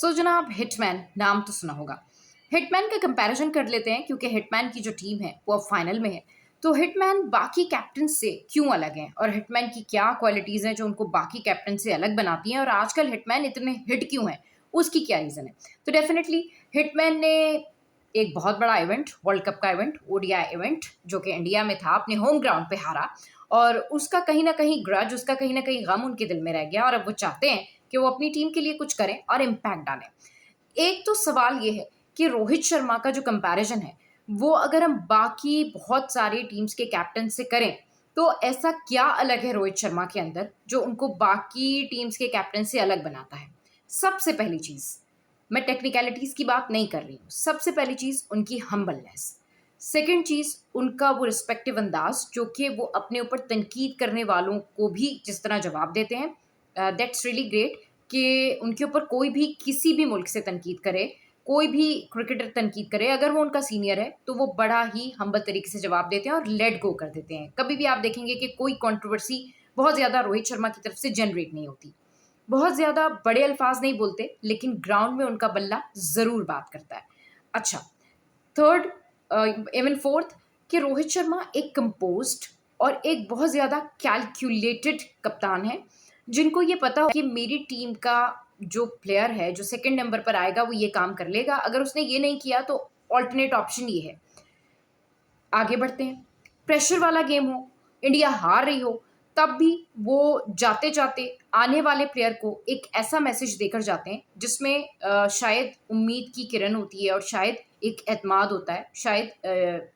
सो जनाब, हिटमैन नाम तो सुना होगा। हिटमैन का कंपैरिजन कर लेते हैं क्योंकि हिटमैन की जो टीम है वो अब फाइनल में है। तो हिटमैन बाकी कैप्टन से क्यों अलग हैं और हिटमैन की क्या क्वालिटीज़ हैं जो उनको बाकी कैप्टन से अलग बनाती हैं, और आजकल हिटमैन इतने हिट क्यों हैं, उसकी क्या रीज़न है। तो डेफिनेटली हिटमैन ने एक बहुत बड़ा इवेंट, वर्ल्ड कप का इवेंट, ओडीआई इवेंट, जो कि इंडिया में था, अपने होम ग्राउंड पे हारा, और उसका कहीं ना कहीं ग्रज, उसका कहीं ना कहीं गम उनके दिल में रह गया, और अब वो चाहते हैं कि वो अपनी टीम के लिए कुछ करें और इम्पैक्ट डालें। एक तो सवाल ये है कि रोहित शर्मा का जो कंपैरिजन है, वो अगर हम बाकी बहुत सारे टीम्स के कैप्टन से करें, तो ऐसा क्या अलग है रोहित शर्मा के अंदर जो उनको बाकी टीम्स के कैप्टन से अलग बनाता है। सबसे पहली चीज, मैं टेक्निकलिटीज की बात नहीं कर रही हूँ, सबसे पहली चीज उनकी हम्बलनेस। सेकंड चीज उनका वो रिस्पेक्टिव अंदाज, जो कि वो अपने ऊपर तनकीद करने वालों को भी जिस तरह जवाब देते हैं, दैट्स रियली ग्रेट। कि उनके ऊपर कोई भी किसी भी मुल्क से तनकीद करे, कोई भी क्रिकेटर तनकीद करे, अगर वो उनका सीनियर है तो वो बड़ा ही हम्बल तरीके से जवाब देते हैं और लेट गो कर देते हैं। कभी भी आप देखेंगे कि कोई कंट्रोवर्सी बहुत ज़्यादा रोहित शर्मा की तरफ से जनरेट नहीं होती, बहुत ज़्यादा बड़े अल्फाज नहीं बोलते, लेकिन ग्राउंड में उनका बल्ला ज़रूर बात करता है। अच्छा, थर्ड, इवन फोर्थ, कि रोहित शर्मा एक कंपोज्ड और एक बहुत ज़्यादा कैलकुलेटेड कप्तान है, जिनको ये पता हो कि मेरी टीम का जो प्लेयर है, जो सेकंड नंबर पर आएगा, वो ये काम कर लेगा। अगर उसने ये नहीं किया तो ऑल्टरनेट ऑप्शन ये है, आगे बढ़ते हैं। प्रेशर वाला गेम हो, इंडिया हार रही हो, तब भी वो जाते जाते आने वाले प्लेयर को एक ऐसा मैसेज देकर जाते हैं जिसमें शायद उम्मीद की किरण होती है, और शायद एक एतमाद होता है, शायद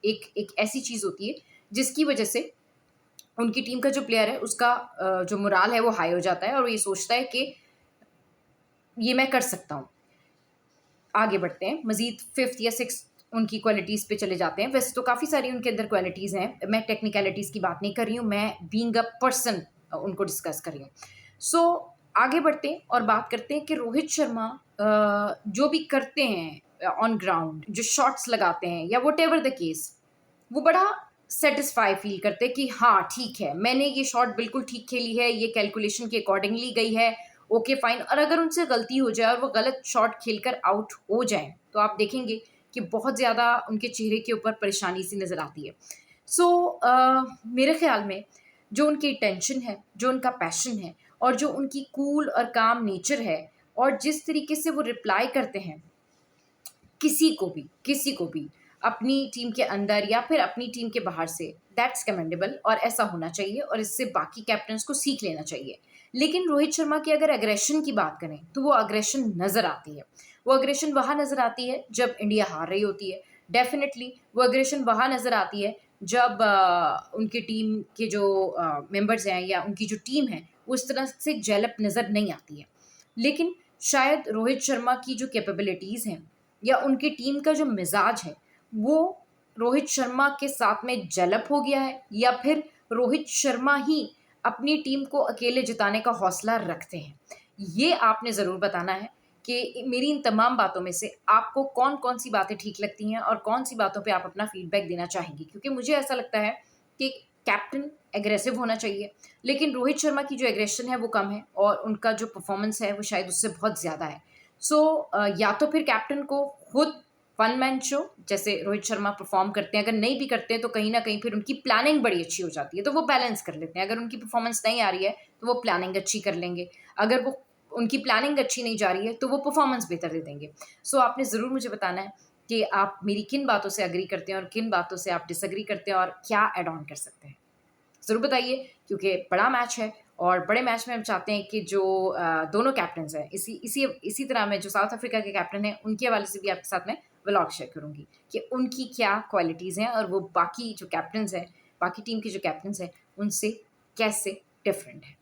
एक एक ऐसी चीज़ होती है जिसकी वजह से उनकी टीम का जो प्लेयर है उसका जो मोराल है वो हाई हो जाता है, और वो ये सोचता है कि ये मैं कर सकता हूँ। आगे बढ़ते हैं, मजीद फिफ्थ या सिक्स उनकी क्वालिटीज़ पे चले जाते हैं। वैसे तो काफ़ी सारी उनके अंदर क्वालिटीज़ हैं, मैं टेक्निकलिटीज़ की बात नहीं कर रही हूँ, मैं बीइंग अ पर्सन उनको डिस्कस कर रही हूँ। सो आगे बढ़ते हैं और बात करते हैं कि रोहित शर्मा जो भी करते हैं ऑन ग्राउंड, जो शॉट्स लगाते हैं या वट एवर द केस, वो बड़ा सेटिस्फाई फील करते हैं कि हाँ ठीक है, मैंने ये शॉट बिल्कुल ठीक खेली है, ये कैलकुलेशन के अकॉर्डिंगली गई है, ओके फाइन। और अगर उनसे गलती हो जाए और वो गलत शॉट खेलकर आउट हो जाए, तो आप देखेंगे कि बहुत ज़्यादा उनके चेहरे के ऊपर परेशानी सी नज़र आती है। सो मेरे ख्याल में जो उनकी टेंशन है, जो उनका पैशन है, और जो उनकी कूल और काम नेचर है, और जिस तरीके से वो रिप्लाई करते हैं किसी को भी अपनी टीम के अंदर या फिर अपनी टीम के बाहर से, दैट्स कमेंडेबल, और ऐसा होना चाहिए, और इससे बाकी कैप्टन्स को सीख लेना चाहिए। लेकिन रोहित शर्मा की अगर अग्रेशन की बात करें, तो वो अग्रेशन नज़र आती है। वो अग्रेशन वहाँ नज़र आती है जब इंडिया हार रही होती है। डेफिनेटली वो अग्रेशन वहाँ नज़र आती है जब उनकी टीम के जो मेंबर्स हैं या उनकी जो टीम है, उस तरह से जेलअप नज़र नहीं आती है। लेकिन शायद रोहित शर्मा की जो कैपेबिलिटीज़ हैं या उनकी टीम का जो मिजाज है, वो रोहित शर्मा के साथ में जेलप हो गया है, या फिर रोहित शर्मा ही अपनी टीम को अकेले जिताने का हौसला रखते हैं। ये आपने ज़रूर बताना है कि मेरी इन तमाम बातों में से आपको कौन कौन सी बातें ठीक लगती हैं और कौन सी बातों पे आप अपना फीडबैक देना चाहेंगी, क्योंकि मुझे ऐसा लगता है कि कैप्टन एग्रेसिव होना चाहिए, लेकिन रोहित शर्मा की जो एग्रेशन है वो कम है, और उनका जो परफॉर्मेंस है वो शायद उससे बहुत ज़्यादा है। सो या तो फिर कैप्टन को खुद वन मैन शो जैसे रोहित शर्मा परफॉर्म करते हैं, अगर नहीं भी करते हैं तो कहीं ना कहीं फिर उनकी प्लानिंग बड़ी अच्छी हो जाती है, तो वो बैलेंस कर लेते हैं। अगर उनकी परफॉर्मेंस नहीं आ रही है तो वो प्लानिंग अच्छी कर लेंगे, अगर वो उनकी प्लानिंग अच्छी नहीं जा रही है तो वो परफॉर्मेंस बेहतर दे देंगे। सो आपने ज़रूर मुझे बताना है कि आप मेरी किन बातों से अग्री करते हैं और किन बातों से आप डिसअग्री करते हैं, और क्या एड ऑन कर सकते हैं, ज़रूर बताइए, क्योंकि बड़ा मैच है, और बड़े मैच में हम चाहते हैं कि जो दोनों कैप्टन्स हैं, इसी इसी इसी तरह में जो साउथ अफ्रीका के कैप्टन हैं, उनके हवाले से भी आपके साथ में व्लॉग शेयर करूँगी कि उनकी क्या क्वालिटीज़ हैं और वो बाकी जो कैप्टन्स हैं, बाकी टीम के जो कैप्टन्स हैं, उनसे कैसे डिफरेंट है।